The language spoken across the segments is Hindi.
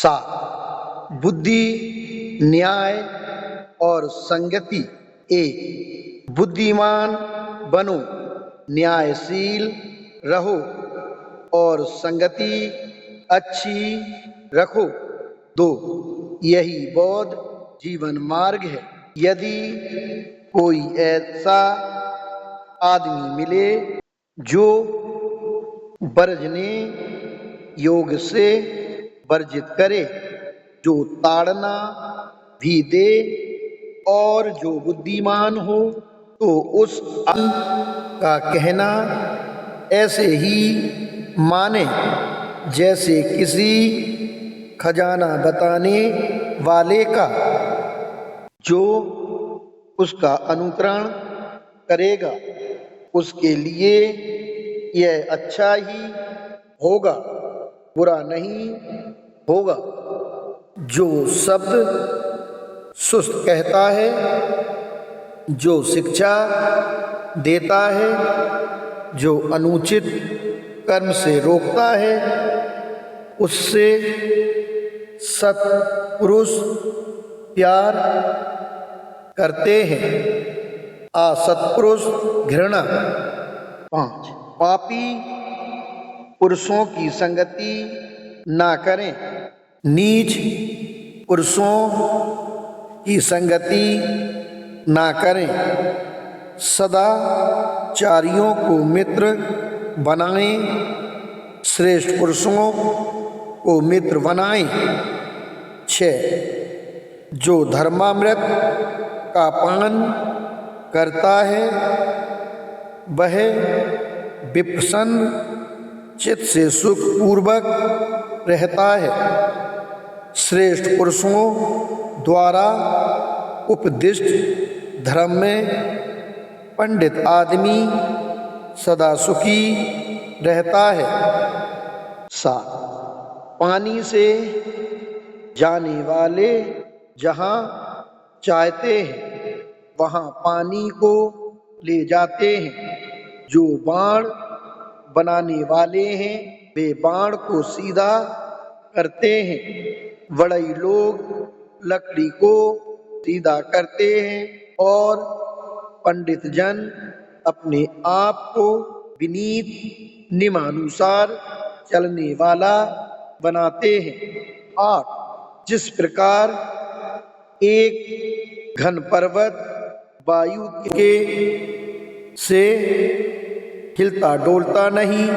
सात बुद्धि, न्याय और संगति। एक, बुद्धिमान बनो, न्यायशील रहो और संगति अच्छी रखो। दो, यही बौद्ध जीवन मार्ग है। यदि कोई ऐसा आदमी मिले जो वर्जने योग से वर्जित करे, जो ताड़ना भी दे और जो बुद्धिमान हो, तो उस का कहना ऐसे ही माने जैसे किसी खजाना बताने वाले का। जो उसका अनुकरण करेगा उसके लिए यह अच्छा ही होगा, बुरा नहीं होगा। जो शब्द सुस्त कहता है, जो शिक्षा देता है, जो अनुचित कर्म से रोकता है, उससे सत्पुरुष प्यार करते हैं, असत्पुरुष घृणा। 5, पापी पुरुषों की संगति ना करें, नीच पुरुषों की संगति ना करें, सदाचारियों को मित्र बनाएं, श्रेष्ठ पुरुषों को मित्र बनाएं। 6, जो धर्मामृत का पान करता है वह विप्रसन्न चित्त से सुख पूर्वक रहता है। श्रेष्ठ पुरुषों द्वारा उपदिष्ट धर्म में पंडित आदमी सदा सुखी रहता है। 7, पानी से जाने वाले जहाँ चाहते हैं वहाँ पानी को ले जाते हैं। जो बाण बनाने वाले हैं वे बाण को सीधा करते हैं। बड़ई लोग लकड़ी को सीधा करते हैं और पंडित जन अपने आप को विनीत नियमानुसार चलने वाला बनाते हैं। 8, जिस प्रकार एक घन पर्वत वायु के से हिलता डोलता नहीं,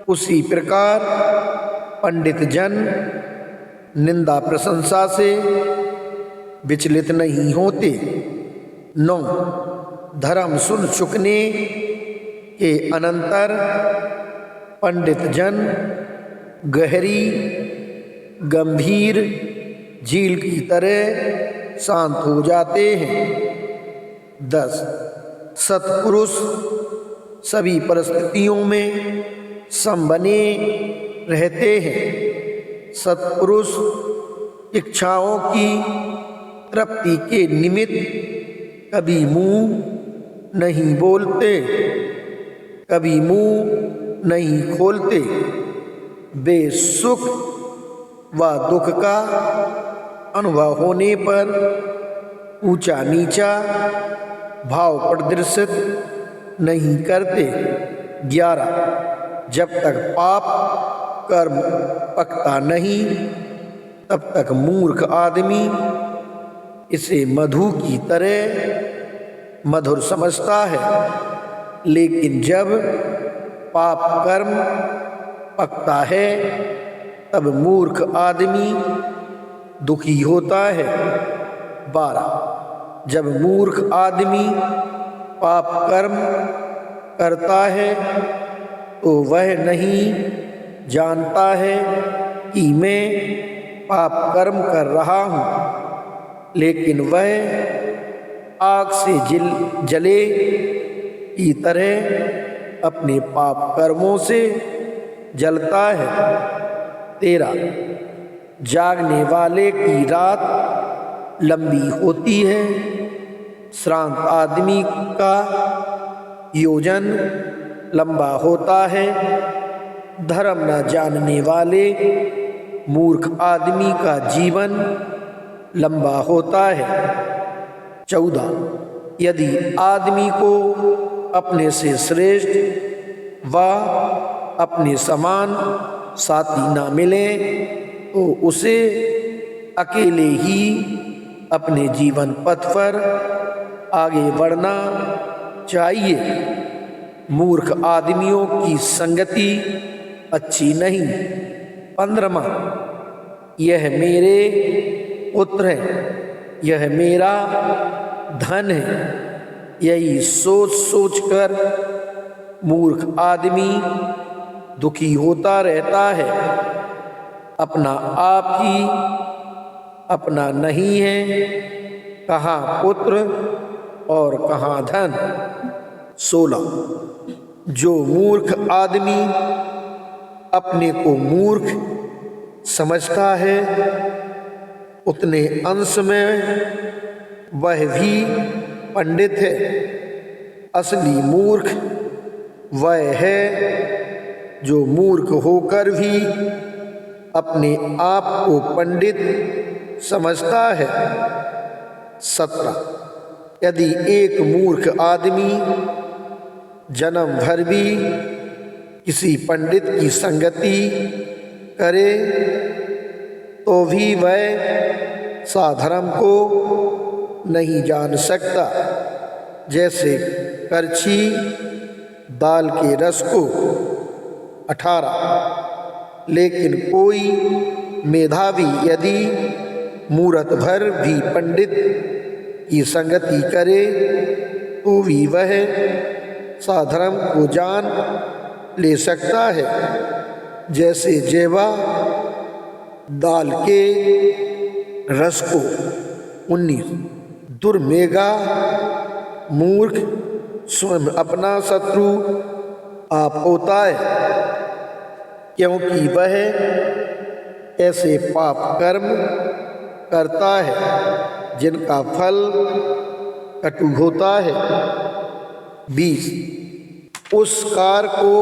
उसी प्रकार पंडित जन निंदा प्रशंसा से विचलित नहीं होते। 9, धर्म सुन चुकने के अनंतर पंडित जन गहरी गंभीर झील की तरह शांत हो जाते हैं। 10, सत्पुरुष सभी परिस्थितियों में सम बने रहते हैं। सत्पुरुष इच्छाओं की तृप्ति के निमित्त कभी मुंह नहीं बोलते, कभी मुंह नहीं खोलते। वे सुख व दुख का अनुभव होने पर ऊंचा नीचा भाव प्रदर्शित नहीं करते। 11, जब तक पाप कर्म पकता नहीं तब तक मूर्ख आदमी इसे मधु की तरह मधुर समझता है, लेकिन जब पाप कर्म पकता है तब मूर्ख आदमी दुखी होता है। 12, जब मूर्ख आदमी पाप कर्म करता है तो वह नहीं जानता है कि मैं पाप कर्म कर रहा हूँ, लेकिन वह आग से जले की तरह अपने पाप कर्मों से जलता है। 13, जागने वाले की रात लंबी होती है, श्रांत आदमी का योजन लंबा होता है। धर्म न जानने वाले मूर्ख आदमी का जीवन लंबा होता है। 14 यदि आदमी को अपने से श्रेष्ठ व अपने समान साथी ना मिले तो उसे अकेले ही अपने जीवन पथ पर आगे बढ़ना चाहिए। मूर्ख आदमियों की संगति अच्छी नहीं। 15 यह मेरे पुत्र है, यह मेरा धन है, यही सोच सोच कर मूर्ख आदमी दुखी होता रहता है। अपना आप ही अपना नहीं है, कहाँ पुत्र और कहाँ धन। 16 जो मूर्ख आदमी अपने को मूर्ख समझता है उतने अंश में वह भी पंडित है। असली मूर्ख वह है जो मूर्ख होकर भी अपने आप को पंडित समझता है। 17 यदि एक मूर्ख आदमी जन्म भर भी किसी पंडित की संगति करे तो भी वह साधर्म को नहीं जान सकता, जैसे करछी दाल के रस को। 18 लेकिन कोई मेधावी यदि मूरत भर भी पंडित की संगति करे तो भी वह साधर्म को जान ले सकता है, जैसे जेवा दाल के रस को। 19 दुर्मेधा मूर्ख स्वयं अपना शत्रु आप होता है, क्योंकि वह ऐसे पाप कर्म करता है जिनका फल कटु होता है। 20 उस कार्य को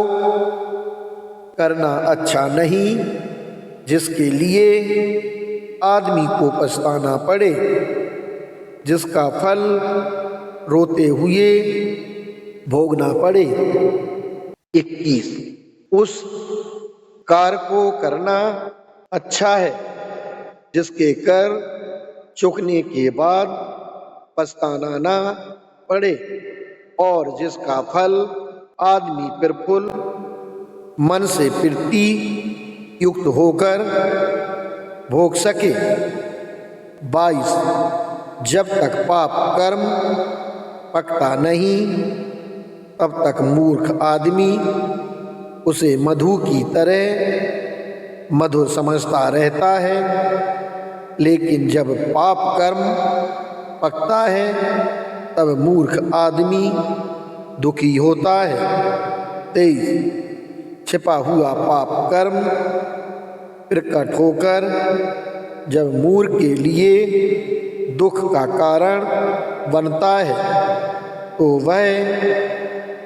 करना अच्छा नहीं जिसके लिए आदमी को पछताना पड़े, जिसका फल रोते हुए भोगना पड़े। 21 उस कार्य को करना अच्छा है जिसके कर चुकने के बाद पछताना ना पड़े और जिसका फल आदमी प्रफुल्ल मन से प्रीति युक्त होकर भोग सके। 22 जब तक पाप कर्म पकता नहीं तब तक मूर्ख आदमी उसे मधु की तरह मधुर समझता रहता है, लेकिन जब पाप कर्म पकता है तब मूर्ख आदमी दुखी होता है। 23 छिपा हुआ पाप कर्म प्रकट होकर जब मूर्ख के लिए दुख का कारण बनता है तो वह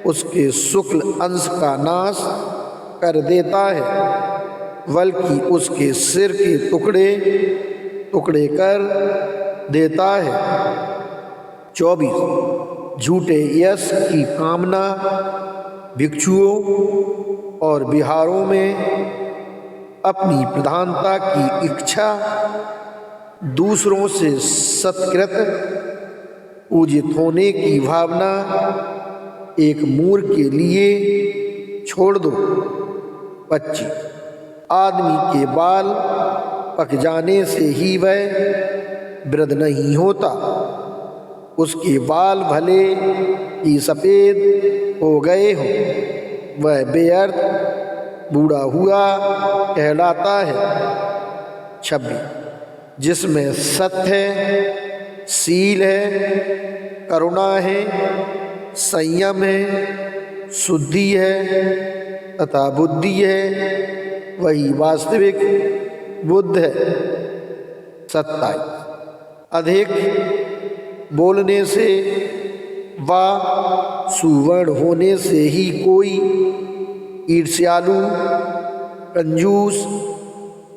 उसके शुक्ल अंश का नाश कर देता है, बल्कि उसके सिर के टुकड़े टुकड़े कर देता है। 24 झूठे यश की कामना भिक्षुओं और विहारों में अपनी प्रधानता की इच्छा, दूसरों से सत्कृत पूजित होने की भावना एक मूर्ख के लिए छोड़ दो। 25 आदमी के बाल पक जाने से ही वह वृद्ध नहीं होता, उसके बाल भले ही सफ़ेद हो गए हों, वह बेअर्थ बूढ़ा हुआ कहलाता है। 26 जिसमें सत्य है, शील है, करुणा है, संयम है, शुद्धि है तथा बुद्धि है, वही वास्तविक बुद्ध है। 27 अधिक बोलने से व सुवर्ण होने से ही कोई ईर्ष्यालु, कंजूस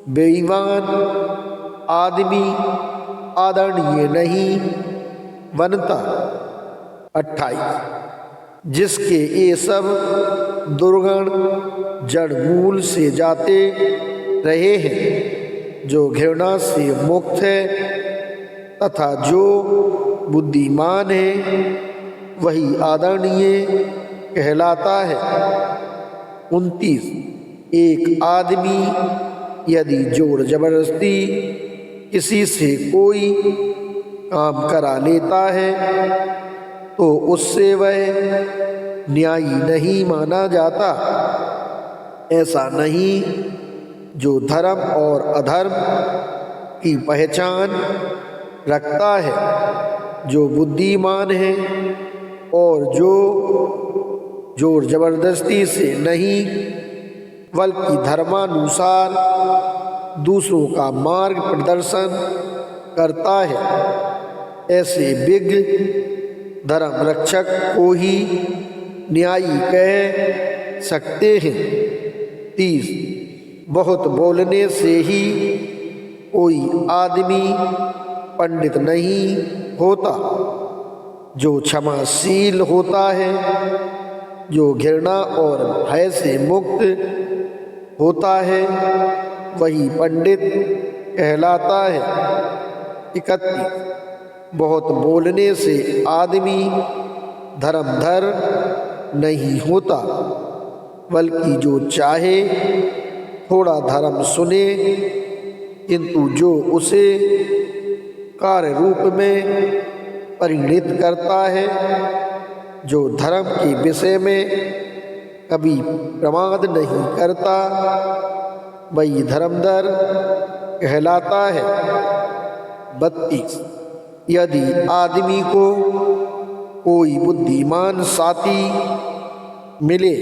बेईमान आदमी आदरणीय नहीं बनता। 28 जिसके ये सब दुर्गुण जड़ मूल से जाते रहे हैं, जो घृणा से मुक्त है तथा जो बुद्धिमान है वही आदरणीय कहलाता है। 29 एक आदमी यदि जोर जबरदस्ती किसी से कोई काम करा लेता है तो उससे वह न्यायी नहीं माना जाता। ऐसा नहीं जो धर्म और अधर्म की पहचान रखता है, जो बुद्धिमान है और जो जोर जबरदस्ती से नहीं बल्कि धर्मानुसार दूसरों का मार्ग प्रदर्शन करता है, ऐसे विज्ञ धर्म रक्षक को ही न्यायी कह सकते हैं। 30 बहुत बोलने से ही कोई आदमी पंडित नहीं होता। जो क्षमाशील होता है, जो घृणा और भय से मुक्त होता है, वही पंडित कहलाता है। 31 बहुत बोलने से आदमी धर्मधर नहीं होता, बल्कि जो चाहे थोड़ा धर्म सुने, किंतु जो उसे कार्य रूप में परिणित करता है, जो धर्म के विषय में कभी प्रमाद नहीं करता, वही धर्मधर कहलाता है। 32 यदि आदमी को कोई बुद्धिमान साथी मिले,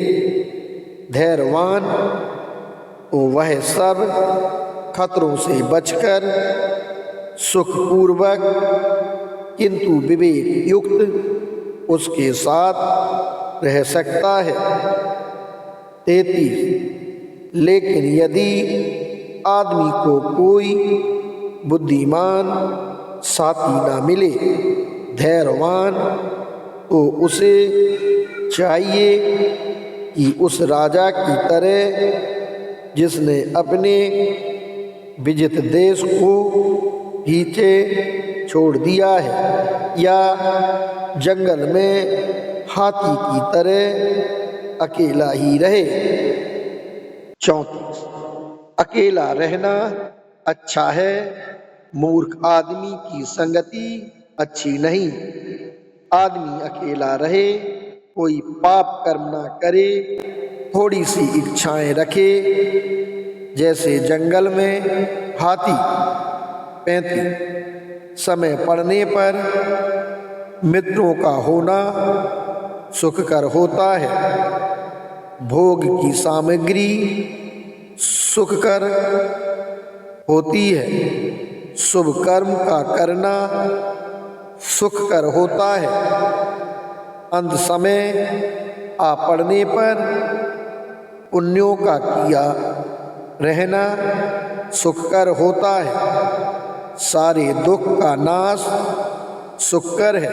धैर्यवान, तो वह सब खतरों से बचकर सुखपूर्वक किंतु विवेक युक्त उसके साथ रह सकता है। 33 लेकिन यदि आदमी को कोई बुद्धिमान साथी ना मिले, धैर्यवान, तो उसे चाहिए कि उस राजा की तरह जिसने अपने विजित देश को पीछे छोड़ दिया है, या जंगल में हाथी की तरह अकेला ही रहे। 34 अकेला रहना अच्छा है, मूर्ख आदमी की संगति अच्छी नहीं। आदमी अकेला रहे, कोई पाप कर्म ना करे, थोड़ी सी इच्छाएं रखे, जैसे जंगल में हाथी। 35 समय पड़ने पर मित्रों का होना सुखकर होता है। भोग की सामग्री सुखकर होती है, शुभ कर्म का करना सुखकर होता है। अंत समय आ पड़ने पर पुण्यों का किया रहना सुखकर होता है। सारे दुख का नाश सुखकर है।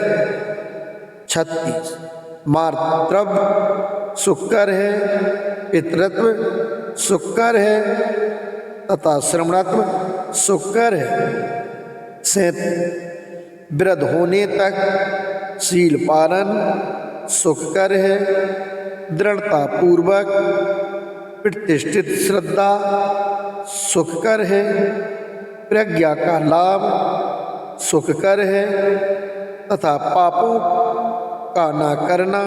36 मातृत्व सुखकर है, पितृत्व सुखकर है तथा श्रमणत्व सुखकर है। 37 वृद्ध होने तक शील पालन सुखकर है। दृढ़ता पूर्वक प्रतिष्ठित श्रद्धा सुखकर है। प्रज्ञा का लाभ सुखकर है तथा पापों का ना करना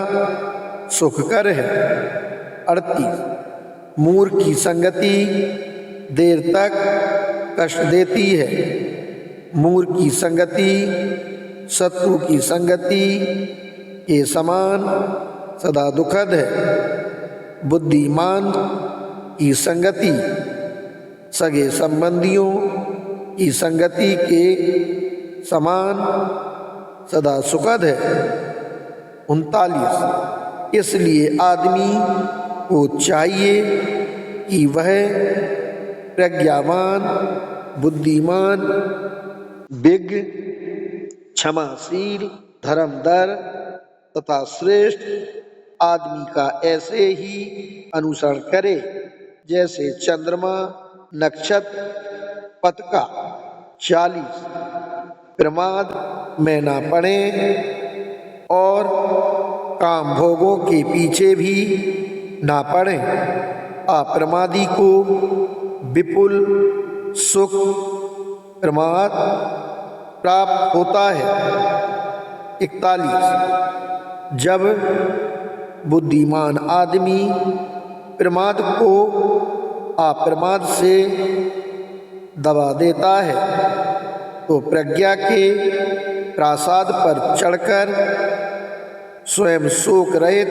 सुखकर है। 38 मूर्ख की संगति देर तक कष्ट देती है। मूर्ख की संगति शत्रु की संगति के समान सदा दुखद है। बुद्धिमान की संगति सगे संबंधियों की संगति के समान सदा सुखद है। 39 इसलिए आदमी को चाहिए कि वह प्रज्ञावान, बुद्धिमान, विज्ञ, क्षमाशील, धर्मदर तथा श्रेष्ठ आदमी का ऐसे ही अनुसरण करे जैसे चंद्रमा नक्षत्र पथ का 40 प्रमाद में ना पड़े और काम भोगों के पीछे भी ना पड़े। अप्रमादी को विपुल सुख प्रमाद प्राप्त होता है। 41 जब बुद्धिमान आदमी प्रमाद को अप्रमाद से दबा देता है तो प्रज्ञा के प्रासाद पर चढ़कर स्वयं शोक रहित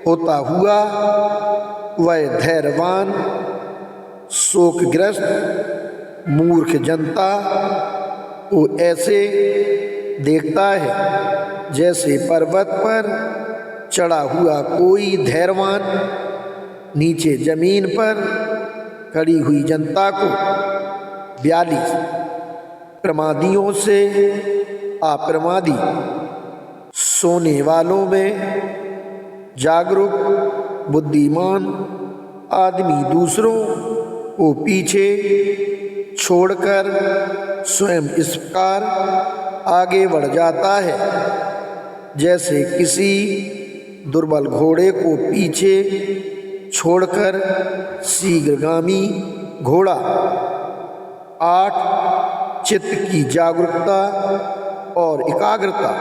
होता हुआ वह धैर्यवान शोकग्रस्त मूर्ख जनता को ऐसे देखता है जैसे पर्वत पर चढ़ा हुआ कोई धैर्यवान नीचे जमीन पर खड़ी हुई जनता को। 42 प्रमादियों से अप्रमादी सोने वालों में जागरूक बुद्धिमान आदमी दूसरों को पीछे छोड़कर स्वयं इस प्रकार आगे बढ़ जाता है जैसे किसी दुर्बल घोड़े को पीछे छोड़कर शीघ्रगामी घोड़ा। 8 चित्त की जागरूकता और एकाग्रता।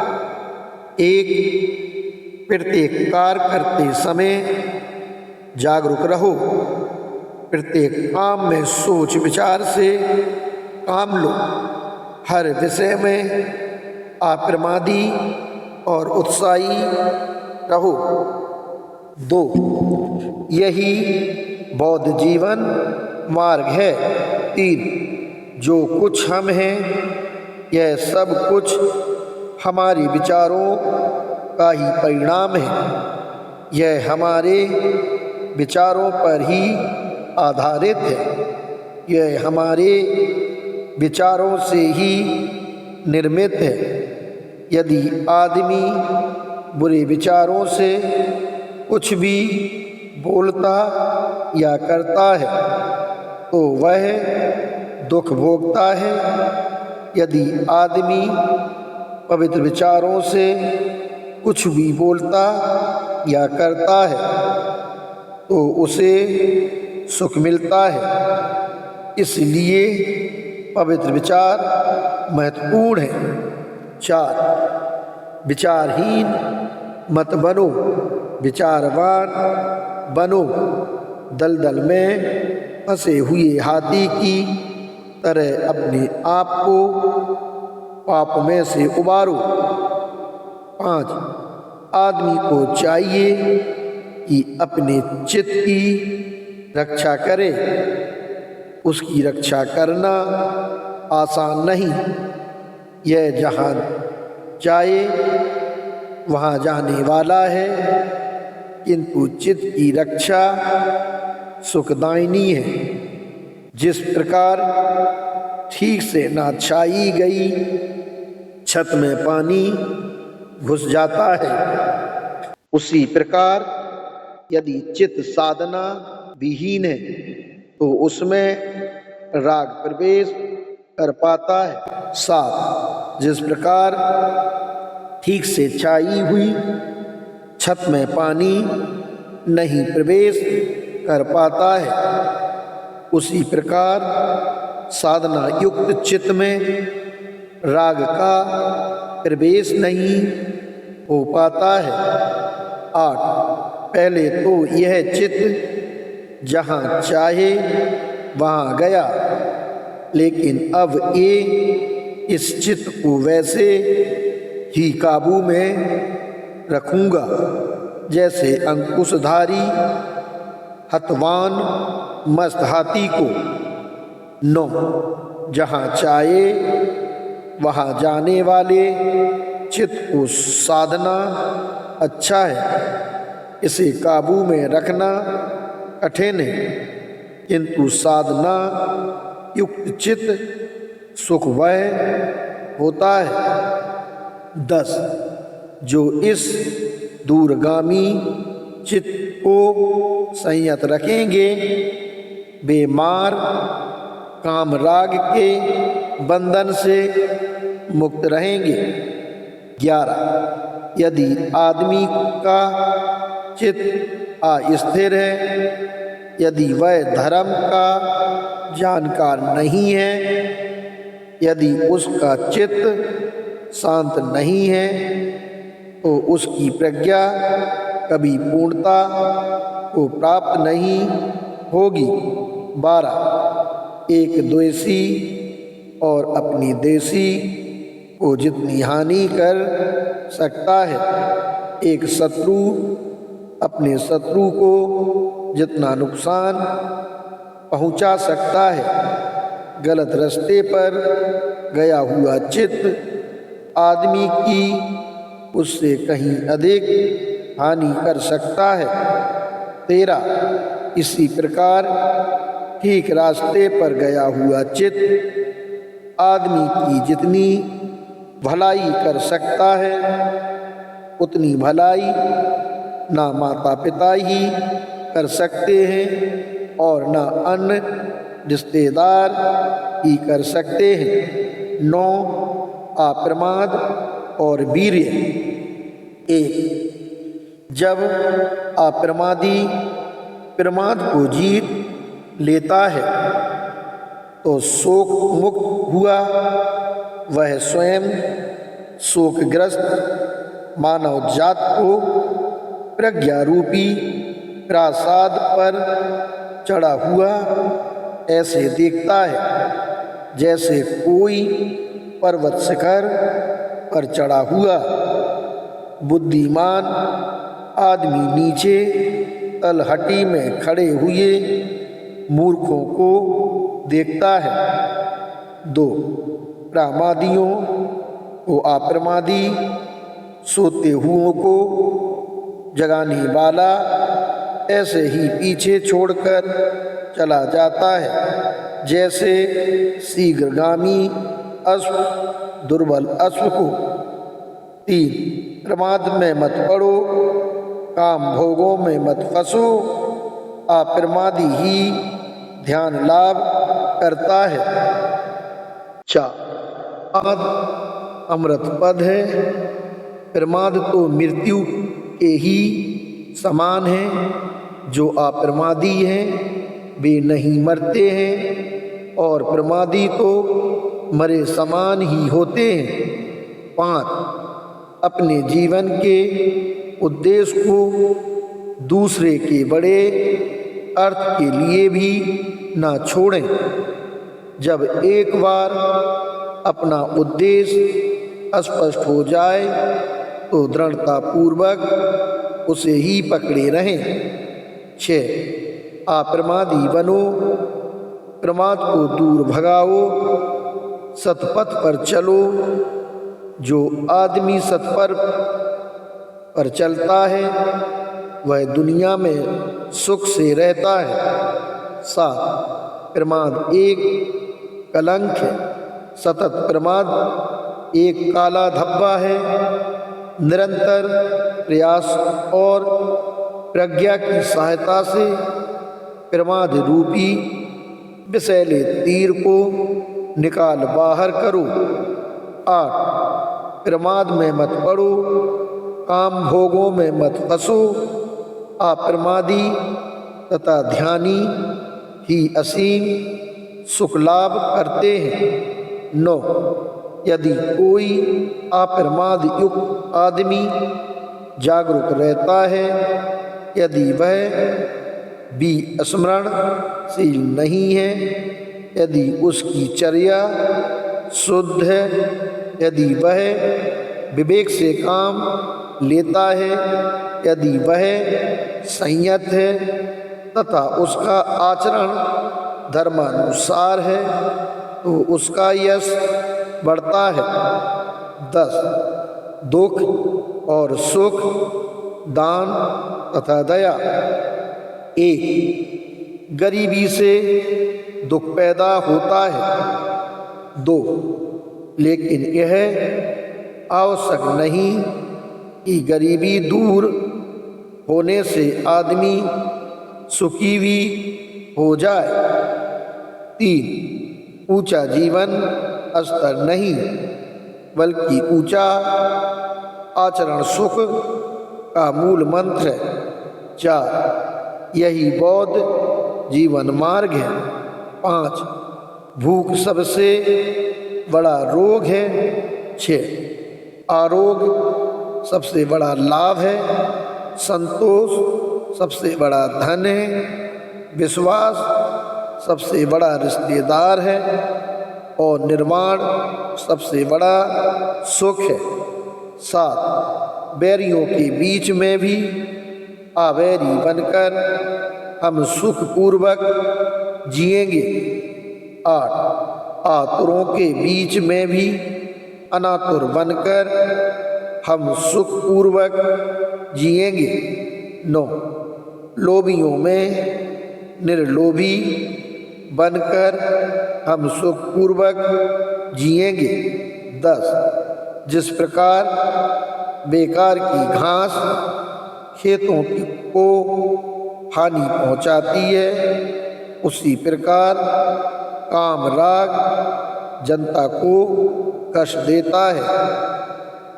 1 प्रत्येक कार्य करते समय जागरूक रहो। प्रत्येक काम में सोच विचार से काम लो। हर विषय में अप्रमादी और उत्साही रहो। 2 यही बौद्ध जीवन मार्ग है। 3 जो कुछ हम हैं यह सब कुछ हमारे विचारों का ही परिणाम है। यह हमारे विचारों पर ही आधारित है। यह हमारे विचारों से ही निर्मित है। यदि आदमी बुरे विचारों से कुछ भी बोलता या करता है तो वह दुख भोगता है। यदि आदमी पवित्र विचारों से कुछ भी बोलता या करता है तो उसे सुख मिलता है। इसलिए पवित्र विचार महत्वपूर्ण है। 4 विचारहीन मत बनो, विचारवान बनो। दलदल में फंसे हुए हाथी की तरह अपने आप को पाप में से उबारो। 5 आदमी को चाहिए कि अपने चित्त की रक्षा करे। उसकी रक्षा करना आसान नहीं। यह जहाँ जाए वहाँ जाने वाला है, किंतु चित्त की रक्षा सुखदायिनी है। जिस प्रकार ठीक से ना छाई गई छत में पानी घुस जाता है, उसी प्रकार यदि चित्त साधना विहीन है तो उसमें राग प्रवेश कर पाता है। 7 जिस प्रकार ठीक से छाई हुई छत में पानी नहीं प्रवेश कर पाता है, उसी प्रकार साधना युक्त चित्त में राग का प्रवेश नहीं हो पाता है। 8 पहले तो यह चित्त जहाँ चाहे वहाँ गया, लेकिन अब ये इस चित्त को वैसे ही काबू में रखूँगा जैसे अंकुशधारी हतवान मस्त हाथी को। 9 जहाँ चाहे वहाँ जाने वाले चित्त को साधना अच्छा है, इसे काबू में रखना कठिन है, किंतु साधना युक्त चित्त सुख वह होता है। 10 जो इस दूरगामी चित्त को संयत रखेंगे वे मार काम राग के बंधन से मुक्त रहेंगे। 11 यदि आदमी का चित्त अस्थिर है, यदि वह धर्म का जानकार नहीं है, यदि उसका चित्त शांत नहीं है, तो उसकी प्रज्ञा कभी पूर्णता को प्राप्त नहीं होगी। 12 एक द्वेषी और अपनी देशी को जितनी हानि कर सकता है, एक शत्रु अपने शत्रु को जितना नुकसान पहुंचा सकता है, गलत रास्ते पर गया हुआ चित्त आदमी की उससे कहीं अधिक हानि कर सकता है। 13 इसी प्रकार ठीक रास्ते पर गया हुआ चित्त आदमी की जितनी भलाई कर सकता है, उतनी भलाई ना माता पिता ही कर सकते हैं और ना अन्य रिश्तेदार ही कर सकते हैं। 9 अप्रमाद और वीर्य। 1 जब अप्रमादी प्रमाद को जीत लेता है तो शोक मुक्त हुआ। वह स्वयं शोकग्रस्त मानव जात को प्रज्ञा रूपी प्रासाद पर चढ़ा हुआ ऐसे देखता है जैसे कोई पर्वत शिखर पर चढ़ा हुआ। बुद्धिमान आदमी नीचे तलहटी में खड़े हुए मूर्खों को देखता है। 2 प्रमादियों को अप्रमादी सोते हुओं को जगाने वाला ऐसे ही पीछे छोड़कर चला जाता है जैसे शीघ्रगामी अश्व दुर्बल अश्व को। 3 प्रमाद में मत पड़ो, काम भोगों में मत फंसो। अप्रमादी ही ध्यान लाभ करता है। 4 अमृत पद है। प्रमाद तो मृत्यु के ही समान है। जो अप्रमादी हैं वे नहीं मरते हैं और प्रमादी तो मरे समान ही होते हैं। 5 अपने जीवन के उद्देश्य को दूसरे के बड़े अर्थ के लिए भी ना छोड़ें। जब एक बार अपना उद्देश्य स्पष्ट हो जाए तो दृढ़तापूर्वक उसे ही पकड़े रहें। 6 अप्रमादी बनो, प्रमाद को दूर भगाओ, सतपथ पर चलो। जो आदमी सतपथ पर चलता है वह दुनिया में सुख से रहता है। 7 प्रमाद एक कलंक है, सतत प्रमाद एक काला धब्बा है। निरंतर प्रयास और प्रज्ञा की सहायता से प्रमाद रूपी विषैले तीर को निकाल बाहर करो। 8 प्रमाद में मत पड़ो, काम भोगों में मत फंसो। अप्रमादी तथा ध्यानी ही असीम सुख लाभ करते हैं। 9 यदि कोई अप्रमाद युक्त आदमी जागरूक रहता है, यदि वह भी स्मरणशील नहीं है, यदि उसकी चर्या शुद्ध है, यदि वह विवेक से काम लेता है, यदि वह संयत है तथा उसका आचरण धर्मानुसार है तो उसका यश बढ़ता है। 10 दुख और सुख, दान तथा दया। 1 गरीबी से दुख पैदा होता है। 2 लेकिन यह आवश्यक नहीं कि गरीबी दूर होने से आदमी सुखी भी हो जाए। 3 ऊंचा जीवन स्तर नहीं बल्कि ऊंचा आचरण सुख का मूल मंत्र है। 4 यही बौद्ध जीवन मार्ग है। 5 भूख सबसे बड़ा रोग है। 6 आरोग्य सबसे बड़ा लाभ है। संतोष सबसे बड़ा धन है। विश्वास सबसे बड़ा रिश्तेदार है और निर्वाण सबसे बड़ा सुख है। 7 बैरियों के बीच में भी अवैरी बनकर हम सुखपूर्वक जिएंगे। 8 आतुरों के बीच में भी अनातुर बनकर हम सुखपूर्वक जिएंगे। 9 लोभियों में निर्लोभी बनकर हम सुखपूर्वक जिएंगे। 10 जिस प्रकार बेकार की घास खेतों को हानि पहुंचाती है, उसी प्रकार काम राग जनता को कष्ट देता है।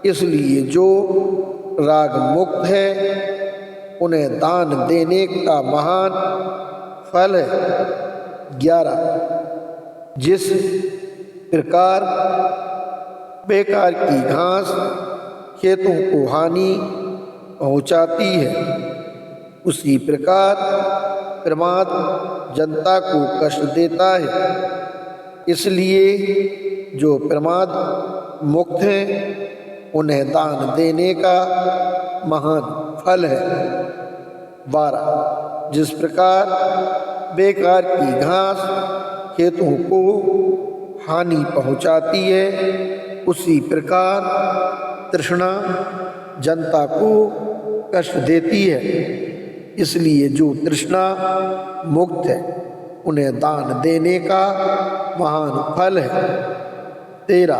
इसलिए जो राग मुक्त है उन्हें दान देने का महान फल है। 11 जिस प्रकार बेकार की घास खेतों को हानि पहुंचाती है, उसी प्रकार प्रमाद जनता को कष्ट देता है। इसलिए जो प्रमाद मुक्त हैं उन्हें दान देने का महान फल है। 12 जिस प्रकार बेकार की घास खेतों को हानि पहुंचाती है, उसी प्रकार तृष्णा जनता को कष्ट देती है। इसलिए जो तृष्णा मुक्त है उन्हें दान देने का महान फल है। 13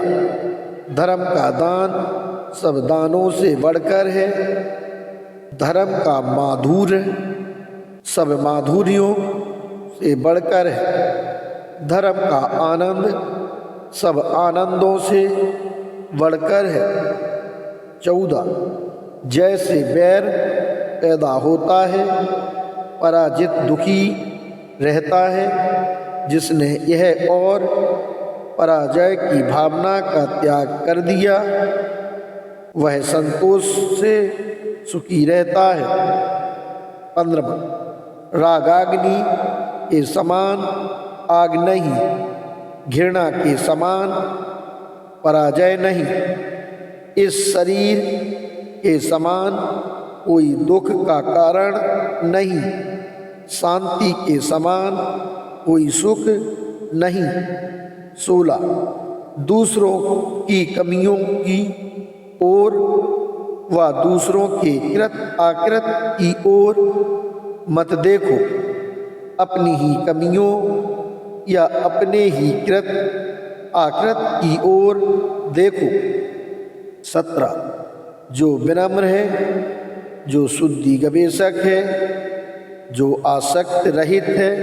धर्म का दान सब दानों से बढ़कर है। धर्म का माधुर्य सब माधुर्यों से बढ़कर है। धर्म का आनंद सब आनंदों से बढ़कर है। 14 जैसे बैर पैदा होता है, पराजित दुखी रहता है, जिसने यह और पराजय की भावना का त्याग कर दिया वह संतोष से सुखी रहता है। 15 रागाग्नि के समान आग नहीं, घृणा के समान पराजय नहीं, इस शरीर के समान कोई दुख का कारण नहीं, शांति के समान कोई सुख नहीं। 16 दूसरों की कमियों की ओर व दूसरों के कृत आकृत की ओर मत देखो, अपनी ही कमियों या अपने ही कृत आकृत की ओर देखो। 17 जो विनम्र है, जो शुद्धि गवेशक है, जो आसक्त रहित है,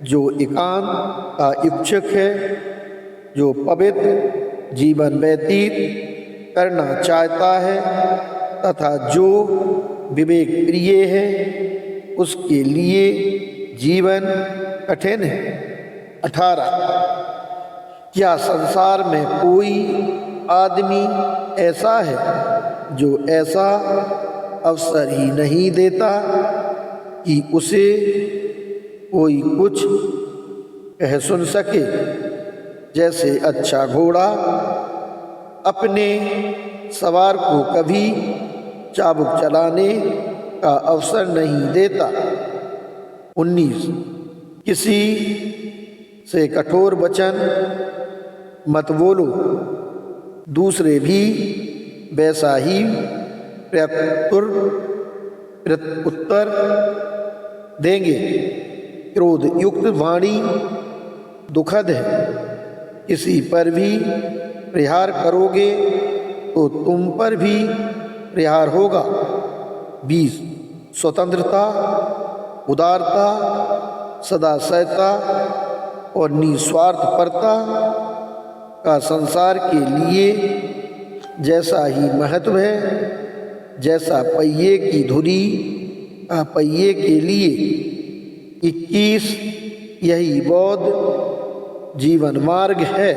जो एकांत का इच्छुक है, जो पवित्र जीवन व्यतीत करना चाहता है तथा जो विवेक प्रिय है, उसके लिए जीवन कठिन है। 18 क्या संसार में कोई आदमी ऐसा है जो ऐसा अवसर ही नहीं देता कि उसे कोई कुछ कह सुन सके। जैसे अच्छा घोड़ा अपने सवार को कभी चाबुक चलाने का अवसर नहीं देता। 19 किसी से कठोर वचन मत बोलो, दूसरे भी वैसा ही प्रत्युत्तर देंगे। क्रोध युक्त वाणी दुखद है, किसी पर भी प्रहार करोगे तो तुम पर भी प्रहार होगा। 20 स्वतंत्रता, उदारता, सदाशयता और निस्वार्थपरता का संसार के लिए जैसा ही महत्व है, जैसा पहिए की धुरी का पहिए के लिए। 21 यही बौद्ध जीवन मार्ग है।